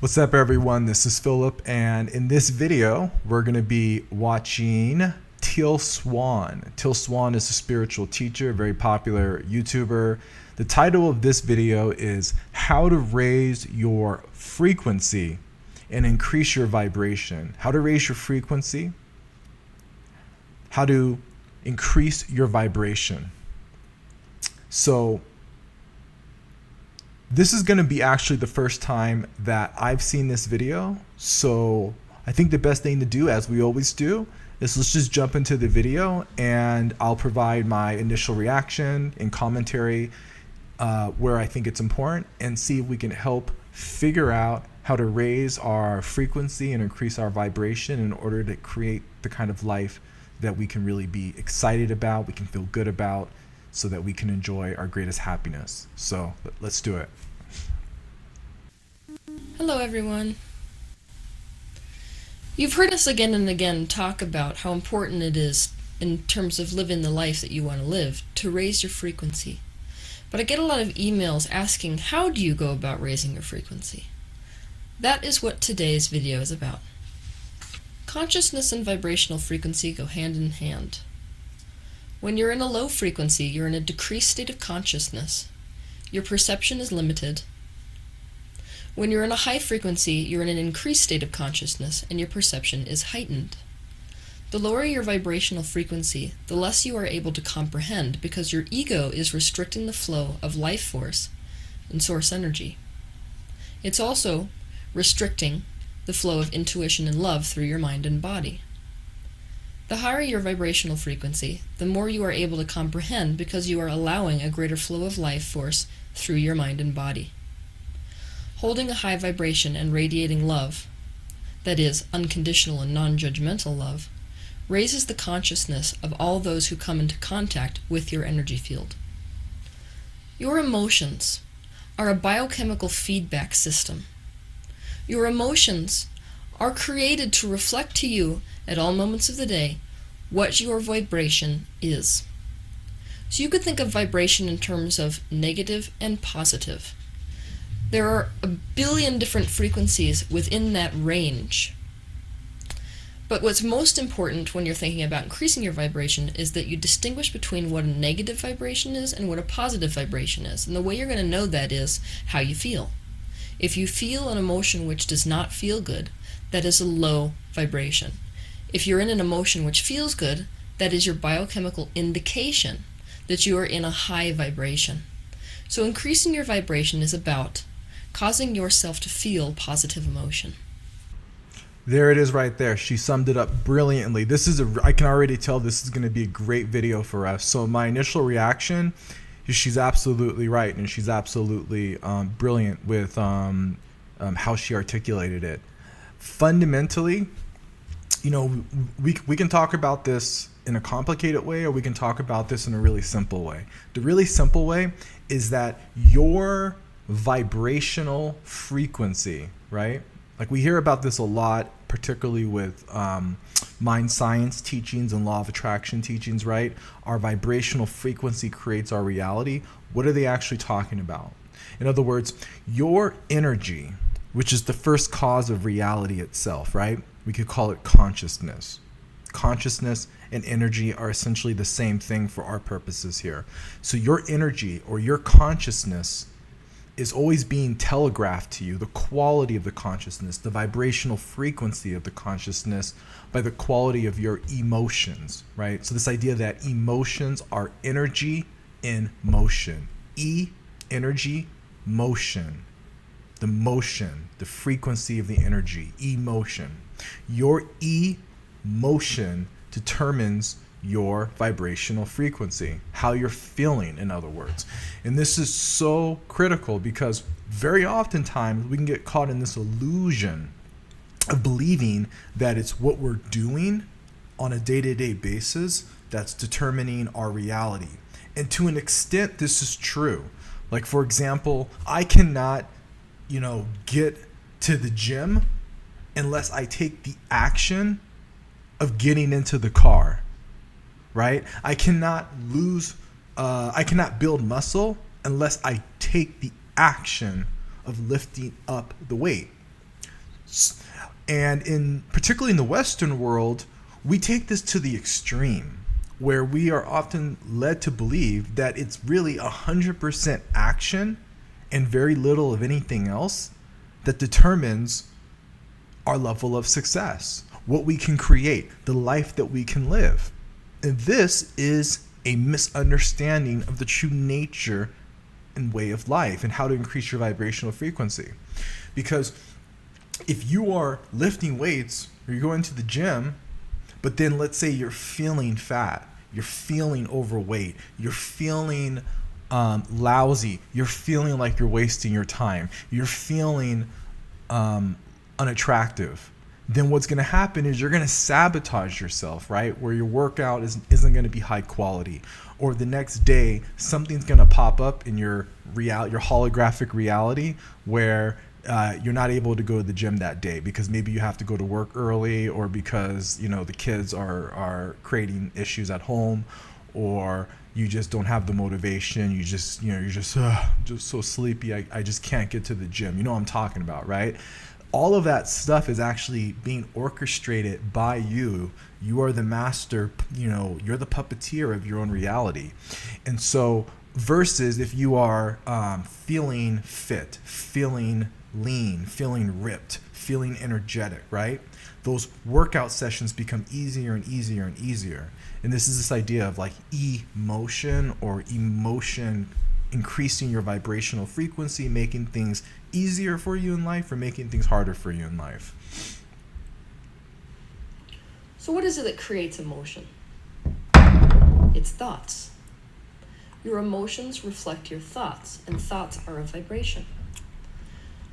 What's up, everyone? This is Phillip, and in this video, we're going to be watching Teal Swan. Teal Swan is a spiritual teacher, a very popular YouTuber. The title of this video is How to Raise Your Frequency and Increase Your Vibration. How to raise your frequency, how to increase your vibration. So this is going to be actually the first time that I've seen this video. So I think the best thing to do, as we always do, is let's just jump into the video and I'll provide my initial reaction and commentary where I think it's important, and see if we can help figure out how to raise our frequency and increase our vibration in order to create the kind of life that we can really be excited about, we can feel good about, so that we can enjoy our greatest happiness. So let's do it. Hello everyone. You've heard us again and again talk about how important it is, in terms of living the life that you want to live, to raise your frequency. But I get a lot of emails asking, how do you go about raising your frequency? That is what today's video is about. Consciousness and vibrational frequency go hand in hand. When you're in a low frequency, you're in a decreased state of consciousness. Your perception is limited. When you're in a high frequency, you're in an increased state of consciousness and your perception is heightened. The lower your vibrational frequency, the less you are able to comprehend, because your ego is restricting the flow of life force and source energy. It's also restricting the flow of intuition and love through your mind and body. The higher your vibrational frequency, the more you are able to comprehend, because you are allowing a greater flow of life force through your mind and body. Holding a high vibration and radiating love, that is, unconditional and non-judgmental love, raises the consciousness of all those who come into contact with your energy field. Your emotions are a biochemical feedback system. Your emotions are created to reflect to you at all moments of the day what your vibration is. So you could think of vibration in terms of negative and positive. There are a billion different frequencies within that range. But what's most important when you're thinking about increasing your vibration is that you distinguish between what a negative vibration is and what a positive vibration is. And the way you're going to know that is how you feel. If you feel an emotion which does not feel good, that is a low vibration. If you're in an emotion which feels good, that is your biochemical indication that you are in a high vibration. So increasing your vibration is about causing yourself to feel positive emotion. There it is right there. She summed it up brilliantly. I can already tell this is going to be a great video for us. So my initial reaction is she's absolutely right, and she's absolutely brilliant with how she articulated it. Fundamentally, we can talk about this in a complicated way, or we can talk about this in a really simple way. The really simple way is that your vibrational frequency, right? Like, we hear about this a lot, particularly with mind science teachings and law of attraction teachings, right? Our vibrational frequency creates our reality. What are they actually talking about? In other words, your energy, which is the first cause of reality itself, right? We could call it consciousness. Consciousness and energy are essentially the same thing for our purposes here. So your energy, or your consciousness, is always being telegraphed to you, the quality of the consciousness, the vibrational frequency of the consciousness, by the quality of your emotions, right? So this idea that emotions are energy in motion. Energy, motion. The motion, the frequency of the energy, emotion. Your emotion determines your vibrational frequency, how you're feeling, in other words. And this is so critical, because very oftentimes we can get caught in this illusion of believing that it's what we're doing on a day-to-day basis that's determining our reality. And to an extent, this is true. Like, for example, I cannot, get to the gym unless I take the action of getting into the car. Right? I cannot build muscle unless I take the action of lifting up the weight. And particularly in the Western world, we take this to the extreme, where we are often led to believe that it's really 100% action and very little of anything else that determines our level of success, what we can create, the life that we can live. And this is a misunderstanding of the true nature and way of life and how to increase your vibrational frequency. Because if you are lifting weights or you're going to the gym, but then let's say you're feeling fat, you're feeling overweight, you're feeling lousy, you're feeling like you're wasting your time, you're feeling unattractive, then what's going to happen is you're going to sabotage yourself, right? Where your workout isn't going to be high quality, or the next day something's going to pop up in your holographic reality where you're not able to go to the gym that day because maybe you have to go to work early, or because the kids are creating issues at home, or you just don't have the motivation. You're just so sleepy. I just can't get to the gym. You know what I'm talking about, right? All of that stuff is actually being orchestrated by you. You are the master, you're the puppeteer of your own reality. And so versus if you are feeling fit, feeling lean, feeling ripped, feeling energetic, right? Those workout sessions become easier and easier and easier. And this is this idea of like emotion, or emotion increasing your vibrational frequency, making things easier for you in life or making things harder for you in life. So what is it that creates emotion? It's thoughts. Your emotions reflect your thoughts, and thoughts are a vibration.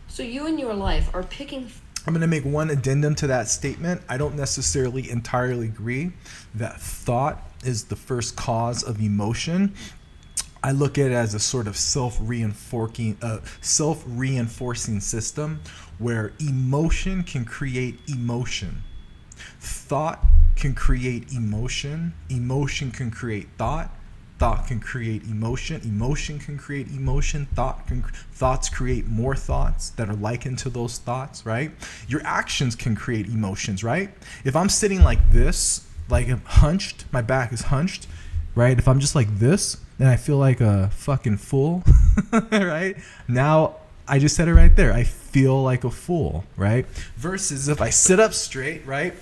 So you in your life are picking... I'm going to make one addendum to that statement. I don't necessarily entirely agree that thought is the first cause of emotion. I look at it as a sort of self-reinforcing system where emotion can create emotion. Thought can create emotion. Emotion can create thought. Thought can create emotion. Emotion can create emotion. Thoughts create more thoughts that are likened to those thoughts, right? Your actions can create emotions, right? If I'm sitting like this, like I'm hunched, my back is hunched, right? If I'm just like this, then I feel like a fucking fool, right? Now, I just said it right there. I feel like a fool, right? Versus if I sit up straight, right?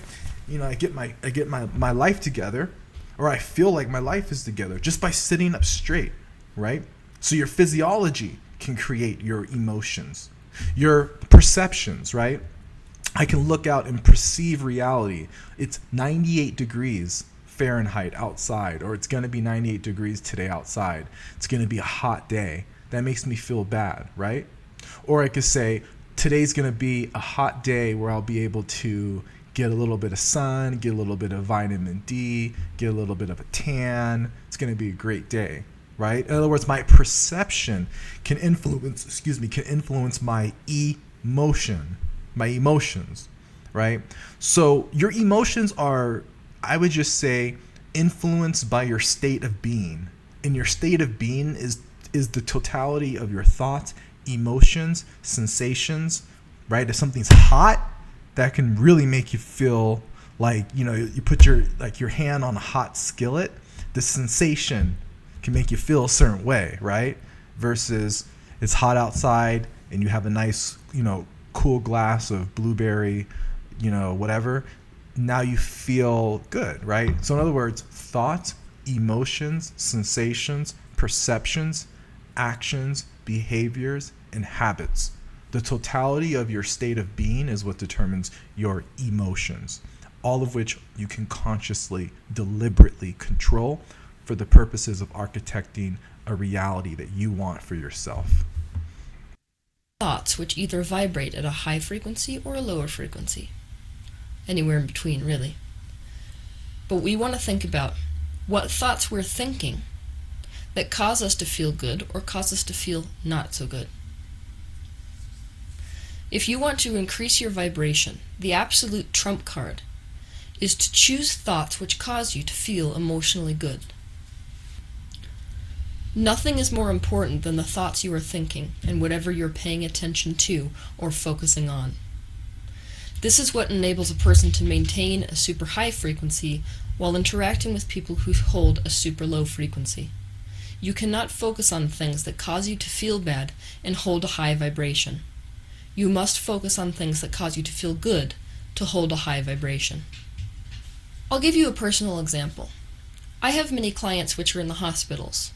I get my life together, or I feel like my life is together just by sitting up straight, right? So your physiology can create your emotions, your perceptions, right? I can look out and perceive reality. It's 98 degrees Fahrenheit outside, or it's going to be 98 degrees today outside. It's going to be a hot day. That makes me feel bad, right? Or I could say today's going to be a hot day where I'll be able to get a little bit of sun, get a little bit of vitamin D, get a little bit of a tan. It's going to be a great day, right? In other words, my perception can influence my emotions, right? So your emotions are, I would just say, influenced by your state of being. And your state of being is the totality of your thoughts, emotions, sensations, right? If something's hot, that can really make you feel like, you put your hand on a hot skillet, the sensation can make you feel a certain way, right? Versus it's hot outside and you have a nice, cool glass of blueberry, whatever. Now you feel good, right? So in other words, thoughts, emotions, sensations, perceptions, actions, behaviors, and habits. The totality of your state of being is what determines your emotions, all of which you can consciously, deliberately control for the purposes of architecting a reality that you want for yourself. Thoughts which either vibrate at a high frequency or a lower frequency. Anywhere in between, really. But we want to think about what thoughts we're thinking that cause us to feel good or cause us to feel not so good. If you want to increase your vibration, the absolute trump card is to choose thoughts which cause you to feel emotionally good. Nothing is more important than the thoughts you are thinking and whatever you're paying attention to or focusing on. This is what enables a person to maintain a super high frequency while interacting with people who hold a super low frequency. You cannot focus on things that cause you to feel bad and hold a high vibration. You must focus on things that cause you to feel good to hold a high vibration. I'll give you a personal example. I have many clients which are in the hospitals.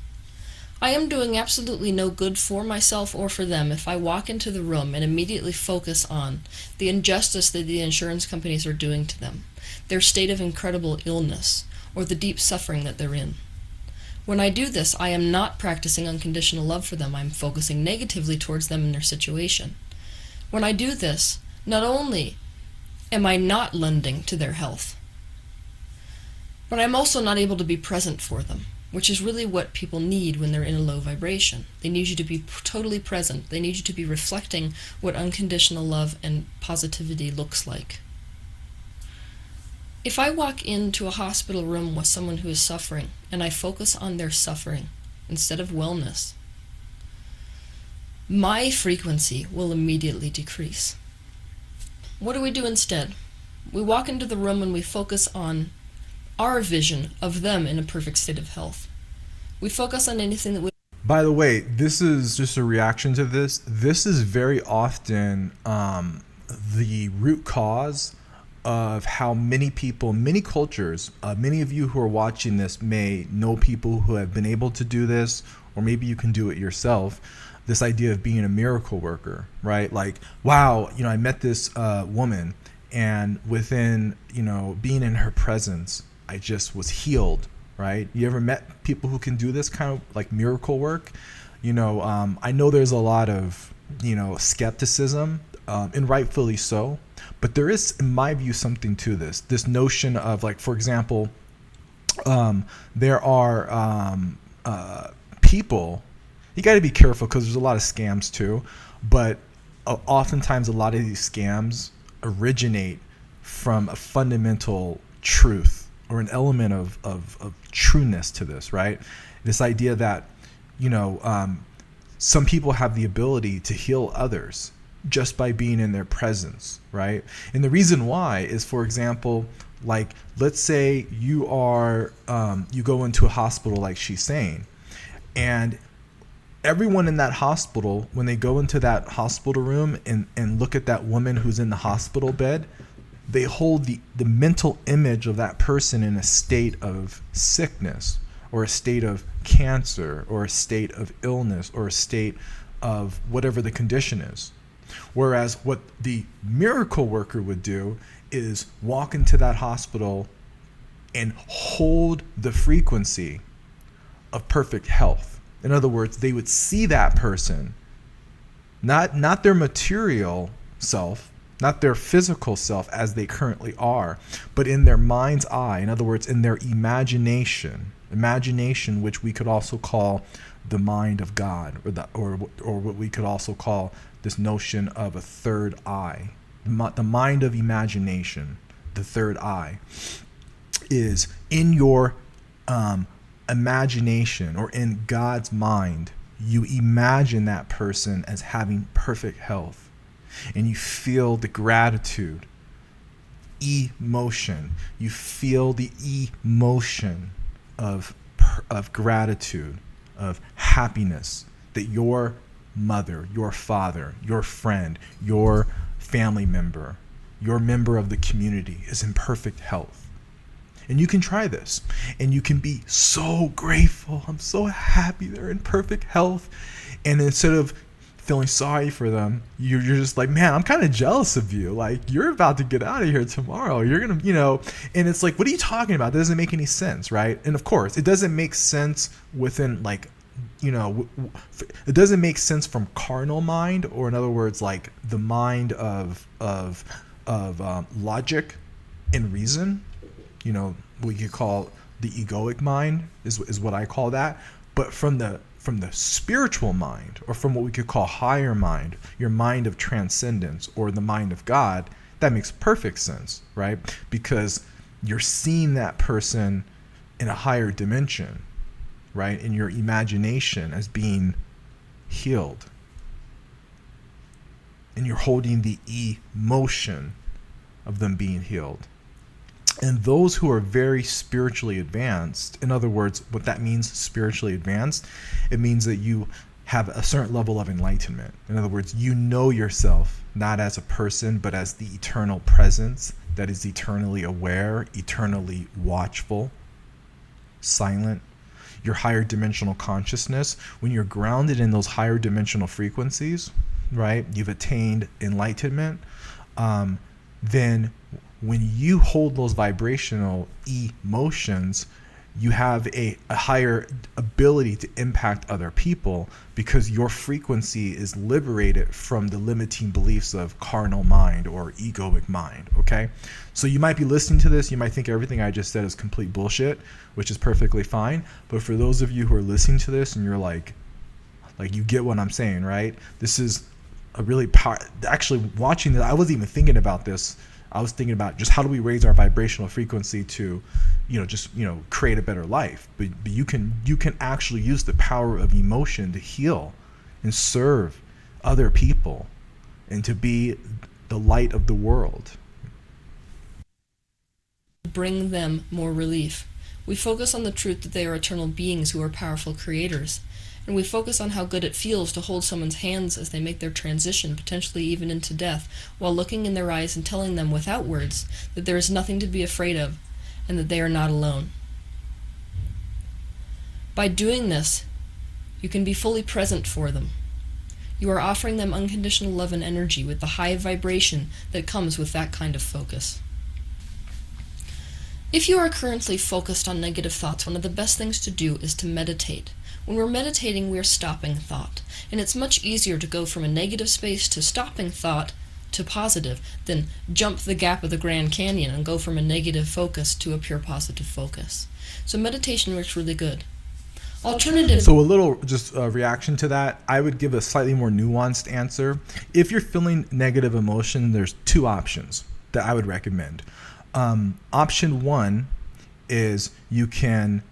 I am doing absolutely no good for myself or for them if I walk into the room and immediately focus on the injustice that the insurance companies are doing to them, their state of incredible illness, or the deep suffering that they're in. When I do this, I am not practicing unconditional love for them. I'm focusing negatively towards them and their situation. When I do this, not only am I not lending to their health, but I'm also not able to be present for them, which is really what people need when they're in a low vibration. They need you to be totally present. They need you to be reflecting what unconditional love and positivity looks like. If I walk into a hospital room with someone who is suffering and I focus on their suffering instead of wellness, my frequency will immediately decrease. What do we do instead? We walk into the room and we focus on our vision of them in a perfect state of health. We focus on anything that would... By the way, this is just a reaction to this. This is very often the root cause of how many people, many cultures, many of you who are watching this may know people who have been able to do this, or maybe you can do it yourself. This idea of being a miracle worker, right? Like, wow, I met this woman, and within, being in her presence, I just was healed, right? You ever met people who can do this kind of like miracle work? I know there's a lot of, skepticism, and rightfully so, but there is, in my view, something to this notion of, like, for example, there are people, you got to be careful because there's a lot of scams too, but oftentimes a lot of these scams originate from a fundamental truth or an element of trueness to this, right? This idea that, some people have the ability to heal others just by being in their presence, right? And the reason why is, for example, like, let's say you are, you go into a hospital like she's saying, and everyone in that hospital, when they go into that hospital room and look at that woman who's in the hospital bed, they hold the mental image of that person in a state of sickness, or a state of cancer, or a state of illness, or a state of whatever the condition is. Whereas what the miracle worker would do is walk into that hospital and hold the frequency of perfect health. In other words, they would see that person, not their material self, not their physical self as they currently are, but in their mind's eye. In other words, in their imagination, which we could also call the mind of God, or what we could also call this notion of a third eye. The mind of imagination, the third eye, is in your imagination, or in God's mind. You imagine that person as having perfect health. And you feel the gratitude, emotion. You feel the emotion of gratitude, of happiness that your mother, your father, your friend, your family member, your member of the community is in perfect health. And you can try this, and you can be so grateful. I'm so happy they're in perfect health. And instead of feeling sorry for them, you're just like, man, I'm kind of jealous of you. Like, you're about to get out of here tomorrow. You're going to, and it's like, what are you talking about? That doesn't make any sense, right? And of course, it doesn't make sense within, like, it doesn't make sense from carnal mind, or in other words, like the mind of logic and reason, what you call the egoic mind is what I call that. But from the spiritual mind, or from what we could call higher mind, your mind of transcendence, or the mind of God, that makes perfect sense, right? Because you're seeing that person in a higher dimension, right? In your imagination as being healed. And you're holding the emotion of them being healed. And those who are very spiritually advanced, in other words, what that means, spiritually advanced, it means that you have a certain level of enlightenment. In other words, you know yourself not as a person, but as the eternal presence that is eternally aware, eternally watchful, silent. Your higher dimensional consciousness, when you're grounded in those higher dimensional frequencies, right? You've attained enlightenment. Then when you hold those vibrational emotions, you have a higher ability to impact other people because your frequency is liberated from the limiting beliefs of carnal mind or egoic mind, okay? So you might be listening to this, you might think everything I just said is complete bullshit, which is perfectly fine. But for those of you who are listening to this and you're like you get what I'm saying, right? This is a really actually watching this, I wasn't even thinking about this. I was thinking about just how do we raise our vibrational frequency to, create a better life. But you can actually use the power of emotion to heal and serve other people and to be the light of the world. Bring them more relief. We focus on the truth that they are eternal beings who are powerful creators. And we focus on how good it feels to hold someone's hands as they make their transition, potentially even into death, while looking in their eyes and telling them without words that there is nothing to be afraid of and that they are not alone. By doing this, you can be fully present for them. You are offering them unconditional love and energy with the high vibration that comes with that kind of focus. If you are currently focused on negative thoughts, one of the best things to do is to meditate. When we're meditating, we're stopping thought. And it's much easier to go from a negative space to stopping thought to positive than jump the gap of the Grand Canyon and go from a negative focus to a pure positive focus. So meditation works really good. Alternative. So a little just reaction to that, I would give a slightly more nuanced answer. If you're feeling negative emotion, there's two options that I would recommend. Option one is you can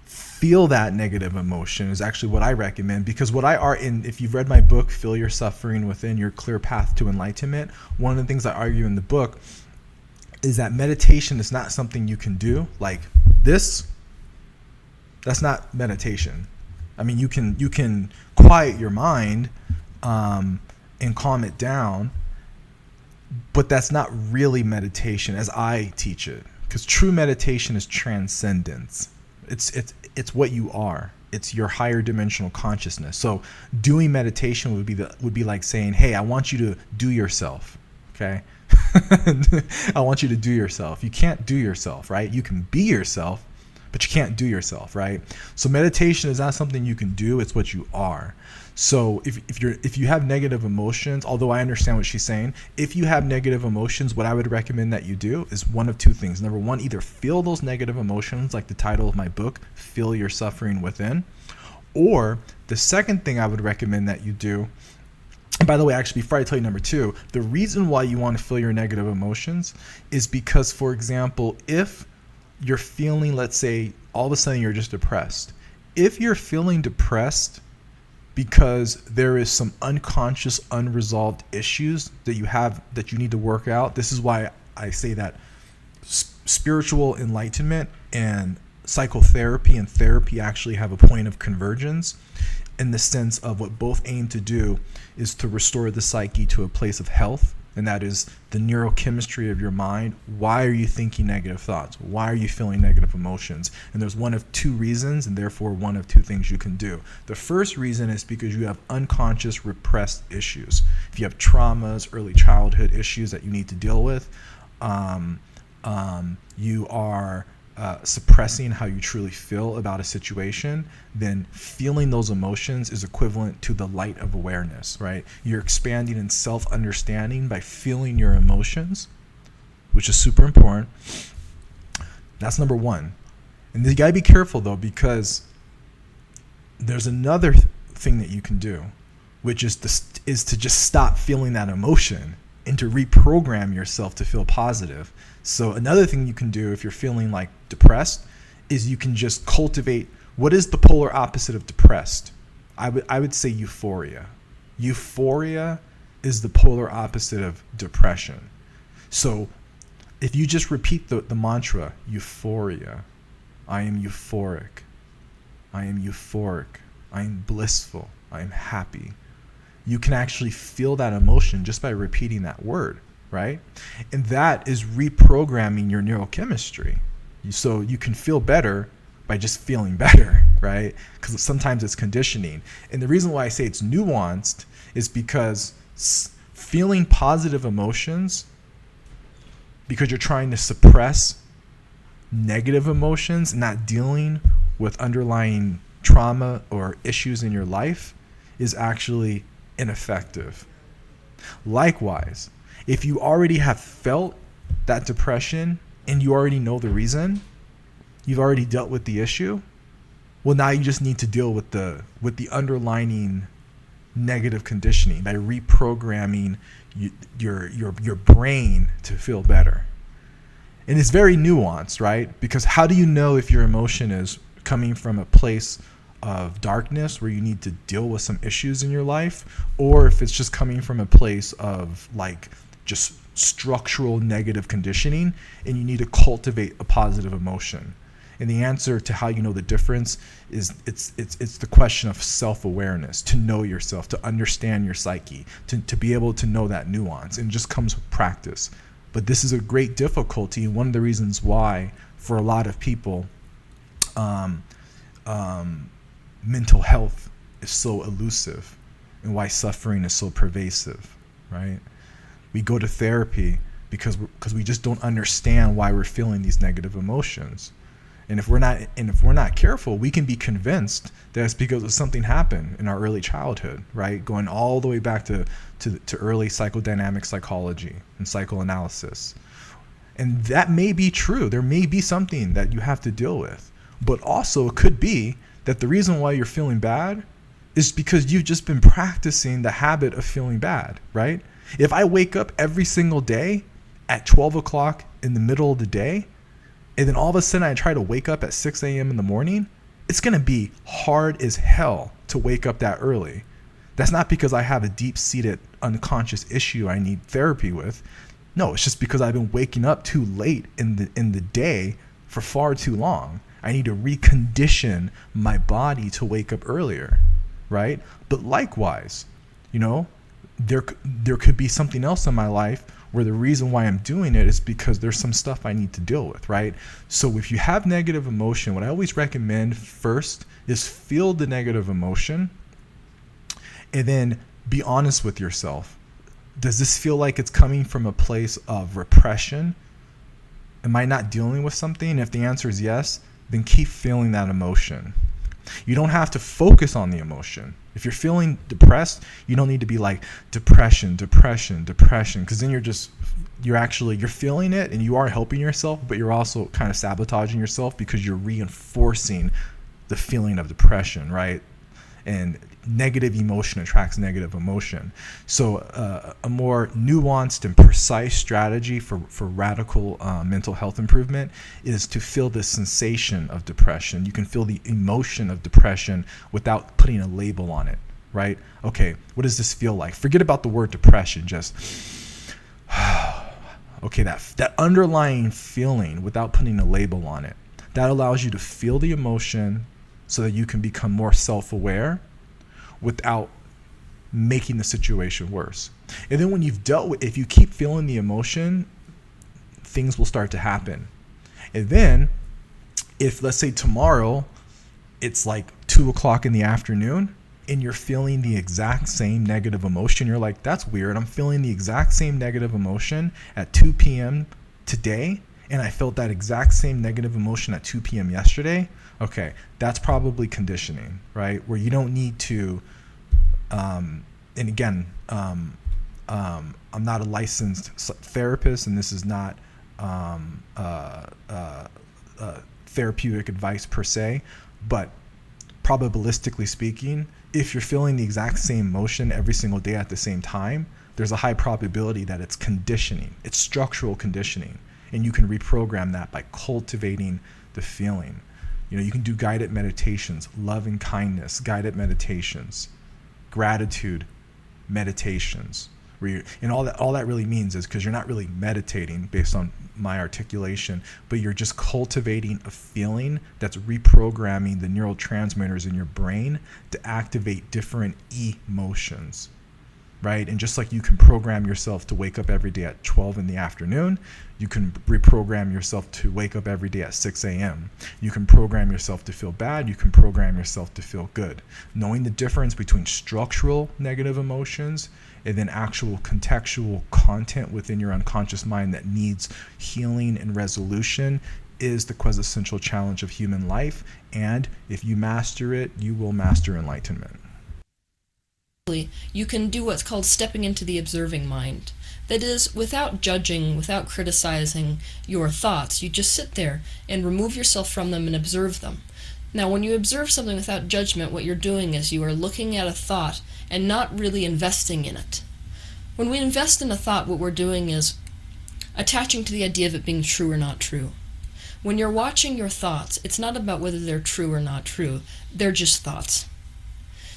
feel that negative emotion is actually what I recommend, because if you've read my book, Feel Your Suffering Within, Your Clear Path to Enlightenment, one of the things I argue in the book is that meditation is not something you can do like this. That's not meditation. I mean, you can quiet your mind and calm it down, but that's not really meditation as I teach it, because true meditation is transcendence. It's what you are. It's your higher dimensional consciousness. So doing meditation would be like saying, hey, I want you to do yourself. Okay? I want you to do yourself. You can't do yourself, right? You can be yourself, but you can't do yourself, right? So meditation is not something you can do, it's what you are. So if you have negative emotions, although I understand what she's saying, if you have negative emotions, what I would recommend that you do is one of two things. Number one, either feel those negative emotions, like the title of my book, Feel Your Suffering Within. Or the second thing I would recommend that you do, and by the way, actually, before I tell you number two, the reason why you want to feel your negative emotions is because, for example, if you're feeling, let's say, all of a sudden you're just depressed. If you're feeling depressed because there is some unconscious, unresolved issues that you have that you need to work out, this is why I say that spiritual enlightenment and psychotherapy and therapy actually have a point of convergence, in the sense of what both aim to do is to restore the psyche to a place of health, and that is the neurochemistry of your mind. Why are you thinking negative thoughts? Why are you feeling negative emotions? And there's one of two reasons, and therefore one of two things you can do. The first reason is because you have unconscious repressed issues. If you have traumas, early childhood issues that you need to deal with, you are suppressing how you truly feel about a situation, then feeling those emotions is equivalent to the light of awareness, right? You're expanding in self-understanding by feeling your emotions, which is super important. That's number one. And you gotta be careful though, because there's another thing that you can do, which is to just stop feeling that emotion and to reprogram yourself to feel positive. So another thing you can do if you're feeling like depressed is you can just cultivate, what is the polar opposite of depressed? I would say euphoria. Euphoria is the polar opposite of depression. So if you just repeat the mantra, euphoria, I am euphoric, I am euphoric, I am blissful, I am happy, you can actually feel that emotion just by repeating that word, right? And that is reprogramming your neurochemistry. So you can feel better by just feeling better, right? Because sometimes it's conditioning. And the reason why I say it's nuanced is because feeling positive emotions, because you're trying to suppress negative emotions, not dealing with underlying trauma or issues in your life, is actually ineffective. Likewise, if you already have felt that depression and you already know the reason, you've already dealt with the issue, well, now you just need to deal with the underlying negative conditioning by reprogramming your brain to feel better. And it's very nuanced, right? Because how do you know if your emotion is coming from a place of darkness where you need to deal with some issues in your life, or if it's just coming from a place of like just structural negative conditioning and you need to cultivate a positive emotion? And the answer to how you know the difference is it's the question of self-awareness, to know yourself, to understand your psyche, to be able to know that nuance, and it just comes with practice. But this is a great difficulty, and one of the reasons why for a lot of people mental health is so elusive and why suffering is so pervasive, right? We go to therapy because we just don't understand why we're feeling these negative emotions. And if we're not careful, we can be convinced that it's because of something happened in our early childhood, right? Going all the way back to early psychodynamic psychology and psychoanalysis. And that may be true. There may be something that you have to deal with. But also it could be that the reason why you're feeling bad is because you've just been practicing the habit of feeling bad, right? If I wake up every single day at 12 o'clock in the middle of the day, and then all of a sudden I try to wake up at 6 a.m. in the morning, it's going to be hard as hell to wake up that early. That's not because I have a deep-seated unconscious issue I need therapy with. No, it's just because I've been waking up too late in the day for far too long. I need to recondition my body to wake up earlier, right? But likewise, there could be something else in my life where the reason why I'm doing it is because there's some stuff I need to deal with, right? So if you have negative emotion, what I always recommend first is feel the negative emotion and then be honest with yourself. Does this feel like it's coming from a place of repression? Am I not dealing with something? If the answer is yes, then keep feeling that emotion. You don't have to focus on the emotion. If you're feeling depressed, you don't need to be like depression, because then you're feeling it and you are helping yourself, but you're also kind of sabotaging yourself because you're reinforcing the feeling of depression, right? And negative emotion attracts negative emotion. So a more nuanced and precise strategy for radical mental health improvement is to feel the sensation of depression. You can feel the emotion of depression without putting a label on it, right? Okay, what does this feel like? Forget about the word depression, just okay, that underlying feeling without putting a label on it. That allows you to feel the emotion so that you can become more self-aware without making the situation worse. And then when you've dealt with, if you keep feeling the emotion, things will start to happen. And then if, let's say tomorrow, it's like 2 o'clock in the afternoon and you're feeling the exact same negative emotion, you're like, that's weird. I'm feeling the exact same negative emotion at 2 p.m. today, and I felt that exact same negative emotion at 2 p.m. yesterday. Okay, that's probably conditioning, right? Where you don't need to, and again, I'm not a licensed therapist, and this is not therapeutic advice per se, but probabilistically speaking, if you're feeling the exact same emotion every single day at the same time, there's a high probability that it's conditioning. It's structural conditioning, and you can reprogram that by cultivating the feeling. You can do guided meditations, love and kindness, guided meditations, gratitude meditations, And all that really means is, because you're not really meditating based on my articulation, but you're just cultivating a feeling that's reprogramming the neurotransmitters in your brain to activate different emotions, right? And just like you can program yourself to wake up every day at 12 in the afternoon, you can reprogram yourself to wake up every day at 6 a.m. You can program yourself to feel bad. You can program yourself to feel good. Knowing the difference between structural negative emotions and then actual contextual content within your unconscious mind that needs healing and resolution is the quintessential challenge of human life. And if you master it, you will master enlightenment. You can do what's called stepping into the observing mind. That is, without judging, without criticizing your thoughts, you just sit there and remove yourself from them and observe them. Now, when you observe something without judgment, what you're doing is you are looking at a thought and not really investing in it. When we invest in a thought, what we're doing is attaching to the idea of it being true or not true. When you're watching your thoughts, it's not about whether they're true or not true. They're just thoughts.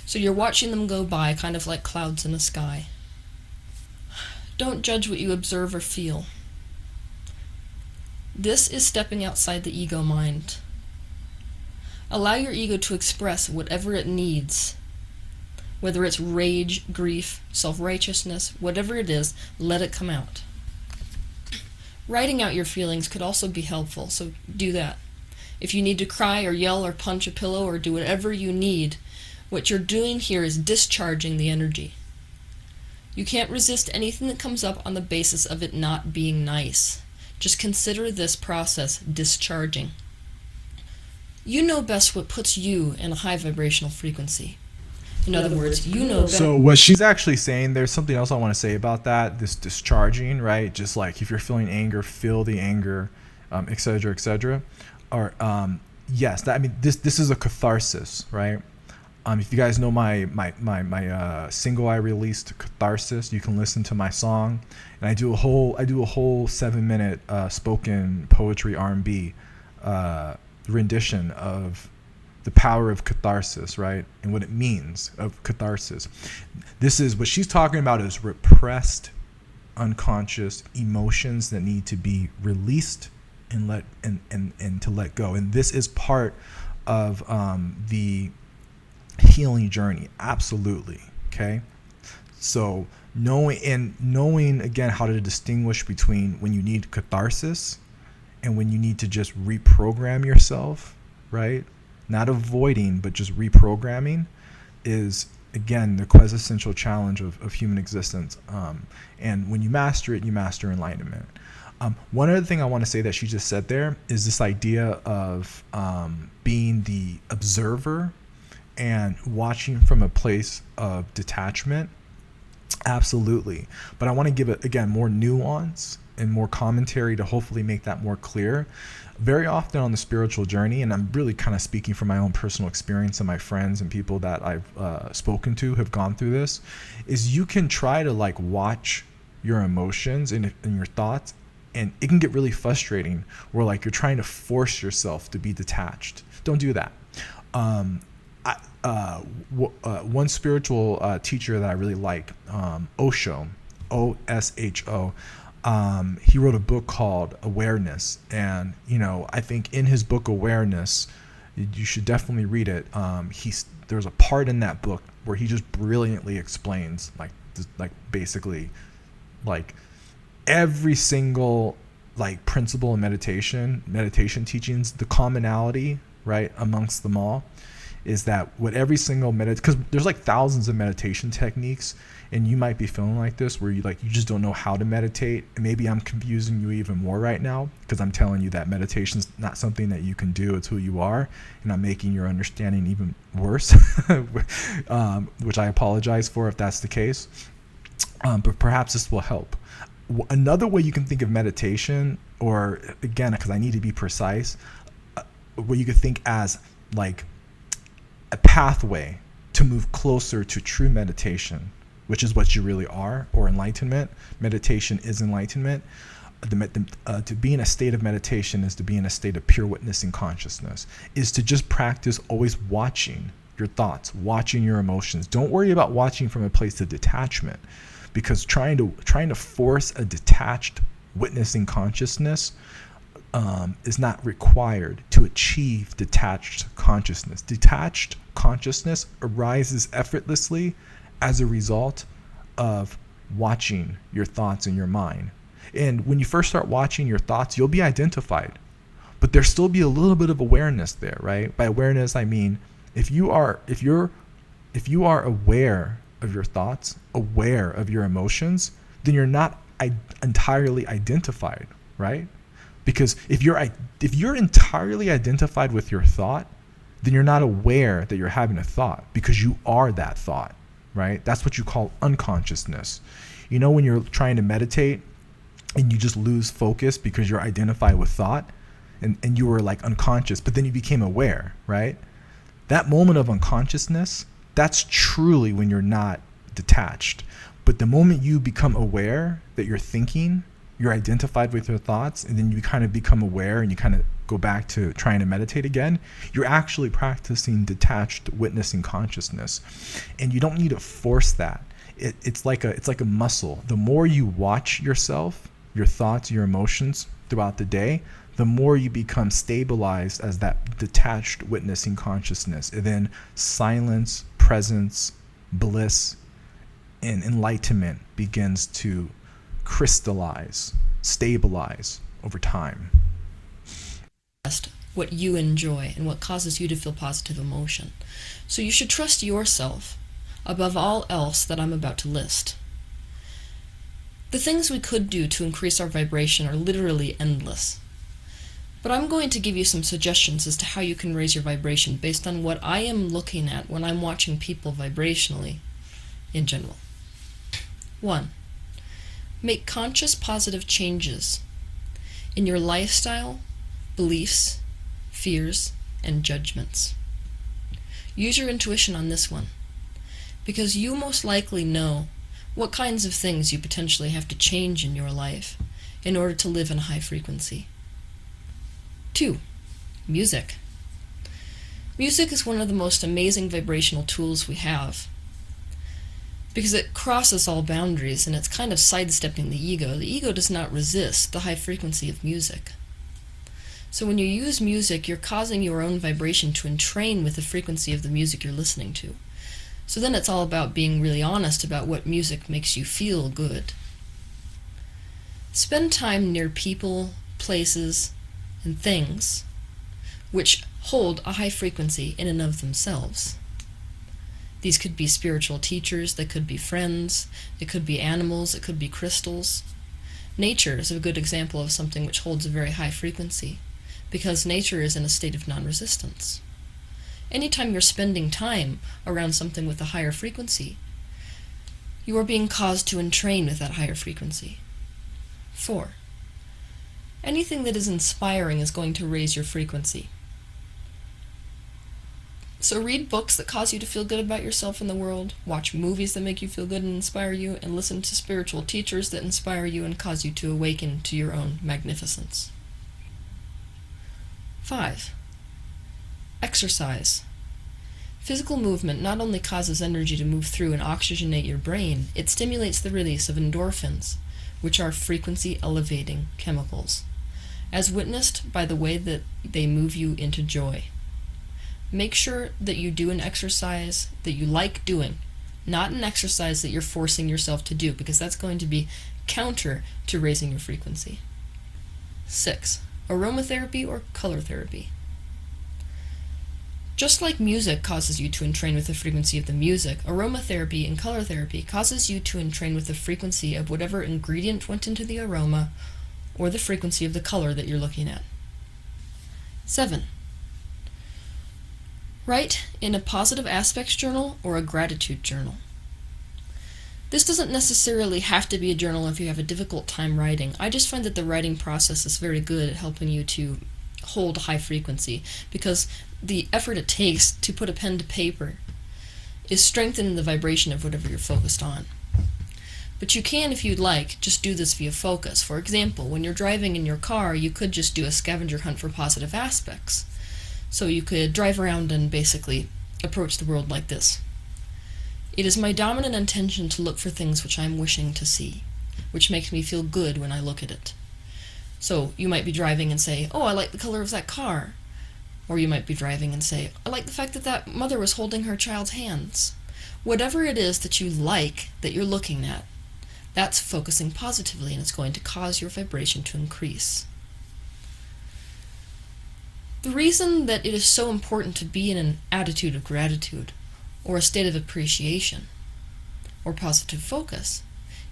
So you're watching them go by, kind of like clouds in a sky. Don't judge what you observe or feel. This is stepping outside the ego mind. Allow your ego to express whatever it needs. Whether it's rage, grief, self-righteousness, whatever it is, let it come out. Writing out your feelings could also be helpful, so do that. If you need to cry or yell or punch a pillow or do whatever you need, what you're doing here is discharging the energy. You can't resist anything that comes up on the basis of it not being nice. Just consider this process discharging. You know best what puts you in a high vibrational frequency. In other words, you know best. So what she's actually saying, there's something else I want to say about that, this discharging, right? Just like if you're feeling anger, feel the anger, et cetera, et cetera. Or, yes, that, I mean, this is a catharsis, right? If you guys know my single I released, Catharsis, you can listen to my song, and I do a whole 7-minute spoken poetry R&B rendition of the power of catharsis, right, and what it means of catharsis. This is what she's talking about, is repressed, unconscious emotions that need to be released and to let go, and this is part of the healing journey. Absolutely. Okay, so knowing again how to distinguish between when you need catharsis and when you need to just reprogram yourself, right? Not avoiding, but just reprogramming, is again the quintessential challenge of human existence. And when you master it, you master enlightenment. One other thing I want to say that she just said there is this idea of being the observer and watching from a place of detachment. Absolutely. But I want to give it, again, more nuance and more commentary to hopefully make that more clear. Very often on the spiritual journey, and I'm really kind of speaking from my own personal experience and my friends and people that I've spoken to have gone through this, is you can try to like watch your emotions and your thoughts, and it can get really frustrating where like you're trying to force yourself to be detached. Don't do that. One spiritual teacher that I really like, Osho, O-S-H-O, he wrote a book called Awareness, and I think in his book Awareness, you should definitely read it. There's a part in that book where he just brilliantly explains like basically like every single like principle in meditation teachings, the commonality, right, amongst them all, is that what every single because there's like thousands of meditation techniques, and you might be feeling like this where you just don't know how to meditate, and maybe I'm confusing you even more right now because I'm telling you that meditation's not something that you can do, it's who you are, and I'm making your understanding even worse, which I apologize for if that's the case, but perhaps this will help. Another way you can think of meditation, or again, because I need to be precise, what you could think as like a pathway to move closer to true meditation, which is what you really are, or enlightenment. Meditation is enlightenment. To be in a state of meditation is to be in a state of pure witnessing consciousness, is to just practice always watching your thoughts, watching your emotions. Don't worry about watching from a place of detachment, because trying to force a detached witnessing consciousness is not required to achieve detached consciousness. Detached consciousness arises effortlessly as a result of watching your thoughts in your mind. And when you first start watching your thoughts, you'll be identified, but there'll still be a little bit of awareness there, right? By awareness, I mean if you are aware of your thoughts, aware of your emotions, then you're not entirely identified, right? Because if you're entirely identified with your thought, then you're not aware that you're having a thought, because you are that thought, right? That's what you call unconsciousness. You know, when you're trying to meditate and you just lose focus because you're identified with thought, and you were like unconscious, but then you became aware, right? That moment of unconsciousness, that's truly when you're not detached. But the moment you become aware that you're thinking, you're identified with your thoughts, and then you kind of become aware and you kind of go back to trying to meditate again, you're actually practicing detached witnessing consciousness. And you don't need to force that. It's like a muscle. The more you watch yourself, your thoughts, your emotions throughout the day, the more you become stabilized as that detached witnessing consciousness. And then silence, presence, bliss, and enlightenment begins to crystallize, stabilize over time. What you enjoy and what causes you to feel positive emotion. So you should trust yourself above all else that I'm about to list. The things we could do to increase our vibration are literally endless. But I'm going to give you some suggestions as to how you can raise your vibration based on what I am looking at when I'm watching people vibrationally in general. 1. Make conscious positive changes in your lifestyle, beliefs, fears, and judgments. Use your intuition on this one, because you most likely know what kinds of things you potentially have to change in your life in order to live in a high frequency. 2. Music. Music is one of the most amazing vibrational tools we have, because it crosses all boundaries and it's kind of sidestepping the ego. The ego does not resist the high frequency of music. So when you use music, you're causing your own vibration to entrain with the frequency of the music you're listening to. So then it's all about being really honest about what music makes you feel good. Spend time near people, places, and things which hold a high frequency in and of themselves. These could be spiritual teachers, they could be friends, it could be animals, it could be crystals. Nature is a good example of something which holds a very high frequency, because nature is in a state of non-resistance. Anytime you're spending time around something with a higher frequency, you are being caused to entrain with that higher frequency. 4. Anything that is inspiring is going to raise your frequency. So read books that cause you to feel good about yourself and the world, watch movies that make you feel good and inspire you, and listen to spiritual teachers that inspire you and cause you to awaken to your own magnificence. 5. Exercise. Physical movement not only causes energy to move through and oxygenate your brain, it stimulates the release of endorphins, which are frequency-elevating chemicals, as witnessed by the way that they move you into joy. Make sure that you do an exercise that you like doing, not an exercise that you're forcing yourself to do, because that's going to be counter to raising your frequency. 6. Aromatherapy or color therapy. Just like music causes you to entrain with the frequency of the music, aromatherapy and color therapy causes you to entrain with the frequency of whatever ingredient went into the aroma or the frequency of the color that you're looking at. 7. Write in a positive aspects journal or a gratitude journal. This doesn't necessarily have to be a journal if you have a difficult time writing. I just find that the writing process is very good at helping you to hold a high frequency, because the effort it takes to put a pen to paper is strengthening the vibration of whatever you're focused on. But you can, if you'd like, just do this via focus. For example, when you're driving in your car, you could just do a scavenger hunt for positive aspects. So you could drive around and basically approach the world like this. It is my dominant intention to look for things which I am wishing to see, which makes me feel good when I look at it. So you might be driving and say, oh, I like the color of that car. Or you might be driving and say, I like the fact that that mother was holding her child's hands. Whatever it is that you like that you're looking at, that's focusing positively, and it's going to cause your vibration to increase. The reason that it is so important to be in an attitude of gratitude, or a state of appreciation, or positive focus,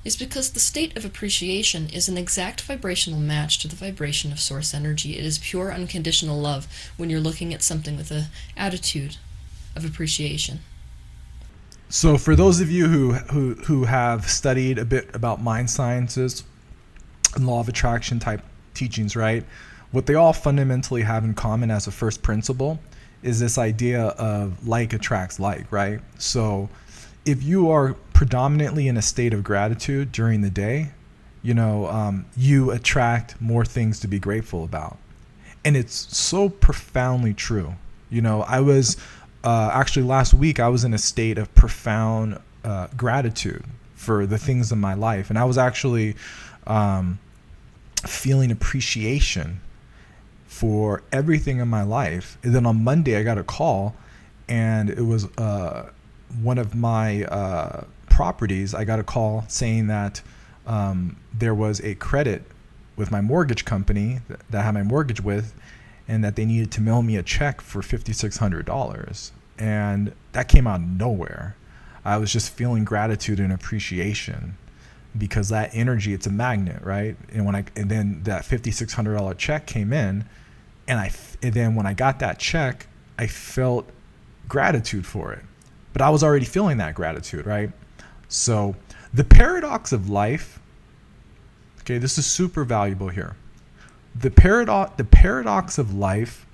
is because the state of appreciation is an exact vibrational match to the vibration of source energy. It is pure unconditional love when you're looking at something with an attitude of appreciation. So for those of you who have studied a bit about mind sciences and law of attraction type teachings, right? What they all fundamentally have in common as a first principle is this idea of like attracts like, right? So if you are predominantly in a state of gratitude during the day, you attract more things to be grateful about. And it's so profoundly true. I was actually last week, I was in a state of profound gratitude for the things in my life. And I was actually feeling appreciation for everything in my life. And then on Monday, I got a call, and it was one of my properties. I got a call saying that there was a credit with my mortgage company that I had my mortgage with, and that they needed to mail me a check for $5,600. And that came out of nowhere. I was just feeling gratitude and appreciation because that energy, it's a magnet, right? And then that $5,600 check came in, and then when I got that check, I felt gratitude for it. But I was already feeling that gratitude, right? So the paradox of life, okay, this is super valuable here. The paradox of life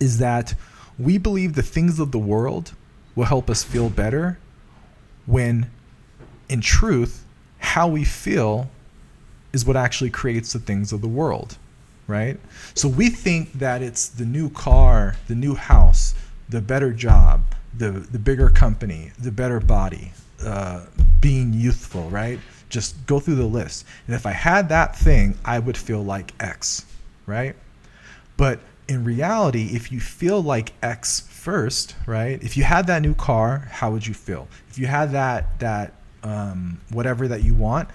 is that we believe the things of the world will help us feel better, when in truth, how we feel is what actually creates the things of the world, right? So we think that it's the new car, the new house, the better job, the bigger company, the better body, being youthful, right? Just go through the list. And if I had that thing, I would feel like X, right? But in reality, if you feel like X first, right? If you had that new car, how would you feel? If you had that whatever that you want,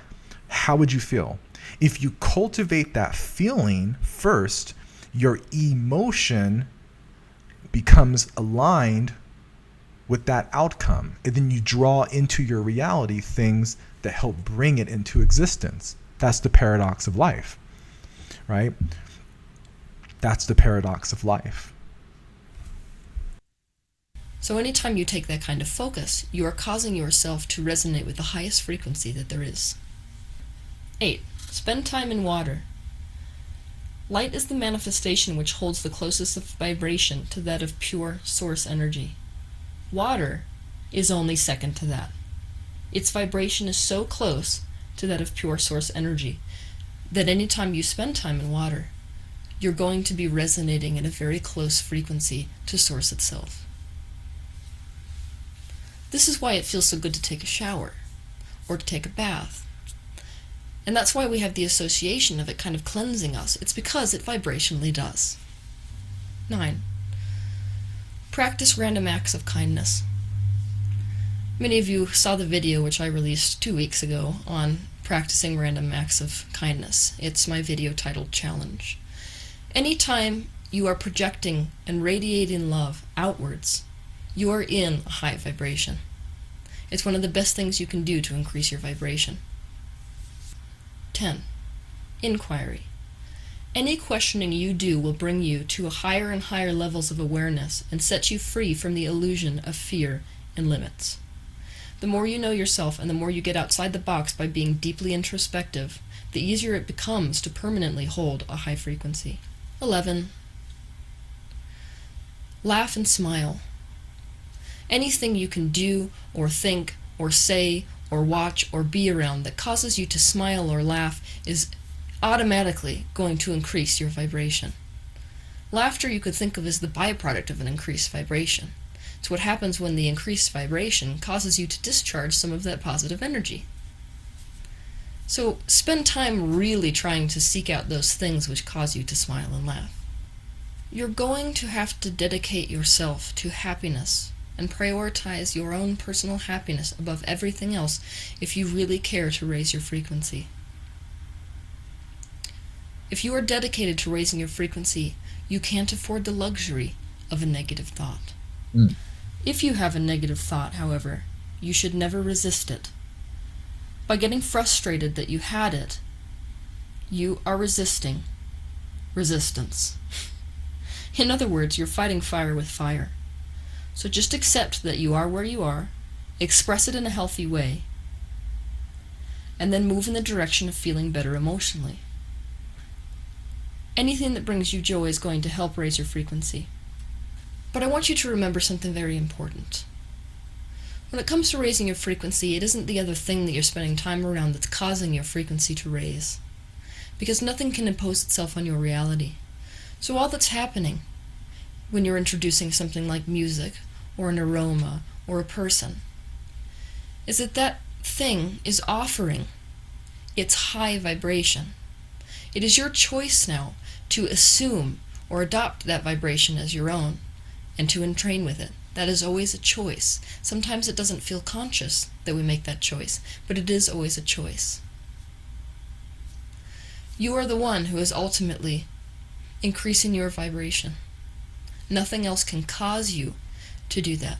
how would you feel? If you cultivate that feeling first, your emotion becomes aligned with that outcome, and then you draw into your reality things that help bring it into existence. That's the paradox of life, right? That's the paradox of life. So anytime you take that kind of focus, you are causing yourself to resonate with the highest frequency that there is. 8. Spend time in water. Light is the manifestation which holds the closest vibration to that of pure source energy. Water is only second to that. Its vibration is so close to that of pure source energy that anytime you spend time in water, you're going to be resonating at a very close frequency to source itself. This is why it feels so good to take a shower or to take a bath. And that's why we have the association of it kind of cleansing us. It's because it vibrationally does. 9. Practice random acts of kindness. Many of you saw the video which I released 2 weeks ago on practicing random acts of kindness. It's my video titled Challenge. Anytime you are projecting and radiating love outwards, you are in a high vibration. It's one of the best things you can do to increase your vibration. 10. Inquiry. Any questioning you do will bring you to higher and higher levels of awareness and set you free from the illusion of fear and limits. The more you know yourself and the more you get outside the box by being deeply introspective, the easier it becomes to permanently hold a high frequency. 11. Laugh and smile. Anything you can do or think or say or watch or be around that causes you to smile or laugh is automatically going to increase your vibration. Laughter you could think of as the byproduct of an increased vibration. It's what happens when the increased vibration causes you to discharge some of that positive energy. So spend time really trying to seek out those things which cause you to smile and laugh. You're going to have to dedicate yourself to happiness and prioritize your own personal happiness above everything else if you really care to raise your frequency. If you are dedicated to raising your frequency, you can't afford the luxury of a negative thought. If you have a negative thought, however, you should never resist it. By getting frustrated that you had it, you are resisting resistance. In other words, you're fighting fire with fire. So just accept that you are where you are, express it in a healthy way, and then move in the direction of feeling better emotionally. Anything that brings you joy is going to help raise your frequency. But I want you to remember something very important. When it comes to raising your frequency, it isn't the other thing that you're spending time around that's causing your frequency to raise. Because nothing can impose itself on your reality. So all that's happening when you're introducing something like music, or an aroma, or a person, is that that thing is offering its high vibration. It is your choice now to assume or adopt that vibration as your own, and to entrain with it. That is always a choice. Sometimes it doesn't feel conscious that we make that choice, but it is always a choice. You are the one who is ultimately increasing your vibration. Nothing else can cause you to do that.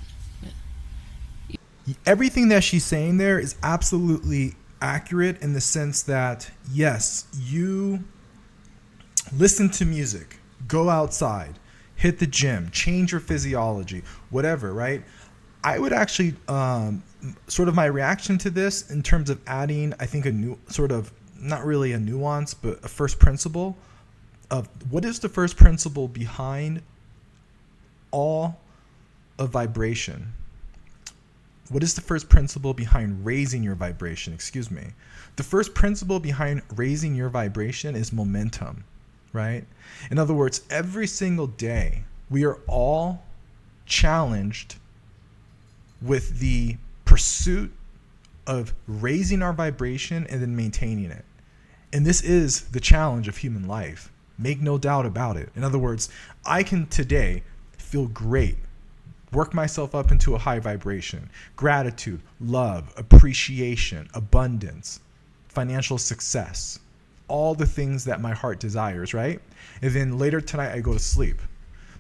Everything that she's saying there is absolutely accurate in the sense that, yes, you listen to music, go outside, hit the gym, change your physiology, whatever, right? I would actually, sort of my reaction to this in terms of adding, I think, a new sort of, not really a nuance, but a first principle of what is the first principle behind all of vibration? What is the first principle behind raising your vibration? Excuse me. The first principle behind raising your vibration is momentum, right? In other words, every single day, we are all challenged with the pursuit of raising our vibration and then maintaining it. And this is the challenge of human life. Make no doubt about it. In other words, I can today feel great, work myself up into a high vibration, gratitude, love, appreciation, abundance, financial success, all the things that my heart desires, right? And then later tonight I go to sleep.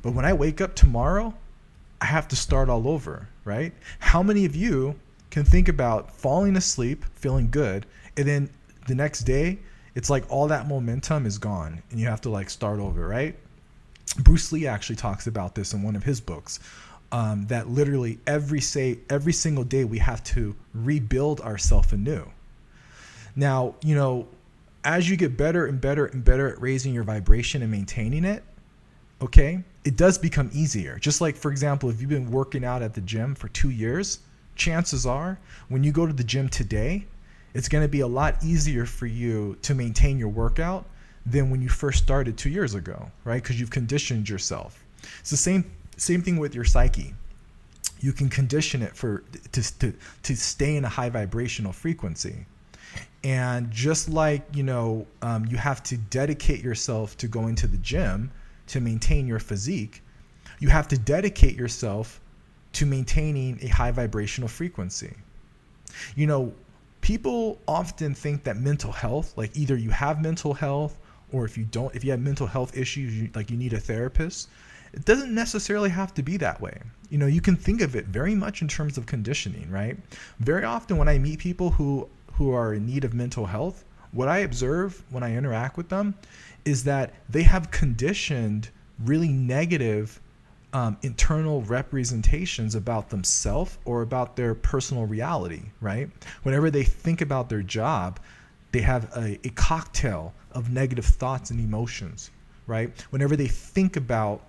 But when I wake up tomorrow, I have to start all over, right? How many of you can think about falling asleep, feeling good, and then the next day, it's like all that momentum is gone and you have to like start over, right? Bruce Lee actually talks about this in one of his books, that literally every single day we have to rebuild ourselves anew. Now, you know, as you get better and better and better at raising your vibration and maintaining it, okay, it does become easier. Just like, for example, if you've been working out at the gym for 2 years, chances are when you go to the gym today, it's going to be a lot easier for you to maintain your workout than when you first started 2 years ago, right? Because you've conditioned yourself. It's the same thing with your psyche. You can condition it to stay in a high vibrational frequency. And just like, you know, you have to dedicate yourself to going to the gym to maintain your physique, you have to dedicate yourself to maintaining a high vibrational frequency. You know, people often think that mental health, like either you have mental health, or if you have mental health issues, you need a therapist. It doesn't necessarily have to be that way. You know, you can think of it very much in terms of conditioning, right? Very often when I meet people who are in need of mental health, what I observe when I interact with them is that they have conditioned really negative internal representations about themselves or about their personal reality, right? Whenever they think about their job, they have a cocktail of negative thoughts and emotions, right? Whenever they think about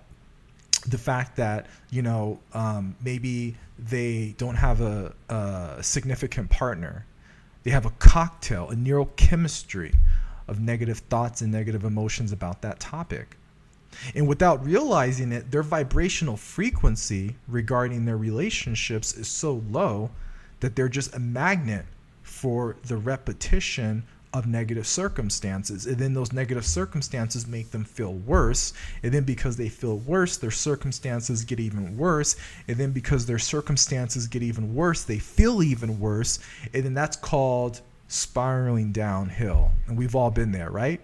the fact that, you know, maybe they don't have a significant partner, they have a cocktail, a neurochemistry of negative thoughts and negative emotions about that topic. And without realizing it, their vibrational frequency regarding their relationships is so low that they're just a magnet for the repetition of negative circumstances. And then those negative circumstances make them feel worse. And then because they feel worse, their circumstances get even worse. And then because their circumstances get even worse, they feel even worse. And then that's called spiraling downhill. And we've all been there, right?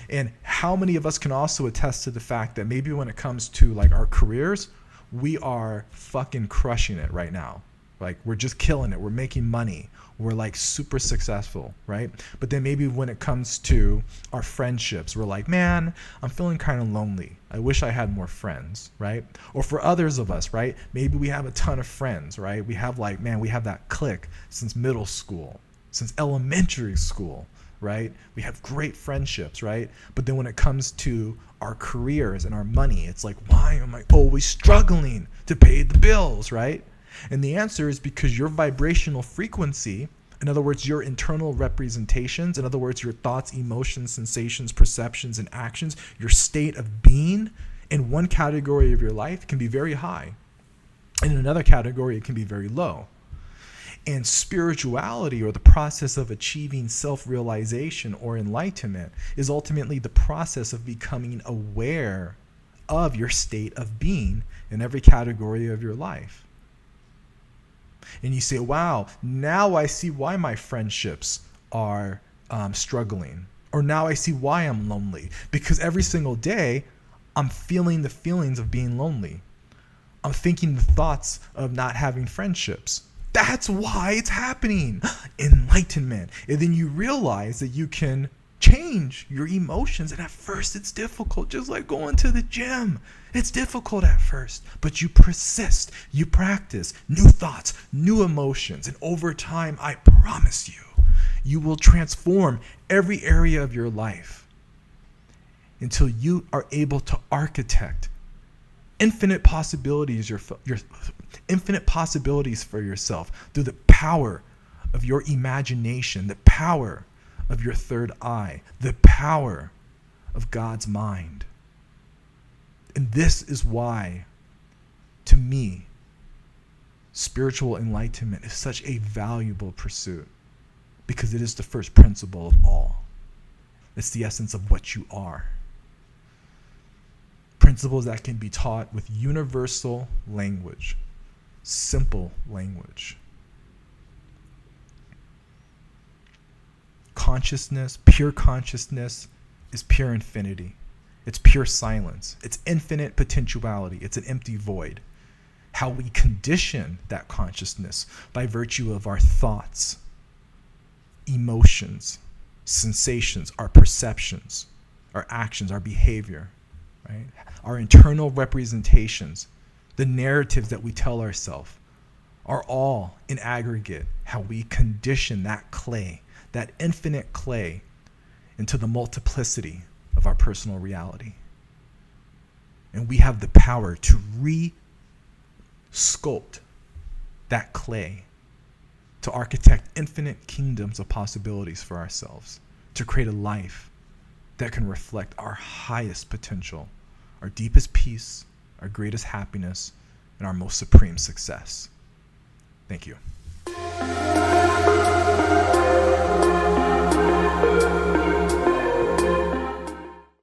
And how many of us can also attest to the fact that maybe when it comes to like our careers, we are fucking crushing it right now. Like we're just killing it. We're making money. We're like super successful, right? But then maybe when it comes to our friendships, we're like, man, I'm feeling kind of lonely. I wish I had more friends, right? Or for others of us, right? Maybe we have a ton of friends, right? We have like, man, we have that clique since middle school, since elementary school, right? We have great friendships, right? But then when it comes to our careers and our money, it's like, why am I always struggling to pay the bills, right? And the answer is because your vibrational frequency, in other words, your internal representations, in other words, your thoughts, emotions, sensations, perceptions, and actions, your state of being in one category of your life can be very high. In another category, it can be very low. And spirituality, or the process of achieving self-realization or enlightenment, is ultimately the process of becoming aware of your state of being in every category of your life. And you say, wow, now I see why my friendships are struggling. Or now I see why I'm lonely. Because every single day, I'm feeling the feelings of being lonely. I'm thinking the thoughts of not having friendships. That's why it's happening. Enlightenment. And then you realize that you can change your emotions. And at first it's difficult, just like going to the gym. It's difficult at first, but you persist, you practice new thoughts, new emotions. And over time, I promise you, you will transform every area of your life until you are able to architect infinite possibilities, your infinite possibilities for yourself through the power of your imagination, the power of your third eye, the power of God's mind. And this is why, to me, spiritual enlightenment is such a valuable pursuit, because it is the first principle of all. It's the essence of what you are. Principles that can be taught with universal language, simple language. Consciousness, pure consciousness, is pure infinity. It's pure silence. It's infinite potentiality. It's an empty void. How we condition that consciousness by virtue of our thoughts, emotions, sensations, our perceptions, our actions, our behavior, right? Our internal representations, the narratives that we tell ourselves, are all in aggregate how we condition that clay, that infinite clay, into the multiplicity of our personal reality. And we have the power to re-sculpt that clay, to architect infinite kingdoms of possibilities for ourselves, to create a life that can reflect our highest potential, our deepest peace, our greatest happiness, and our most supreme success. Thank you.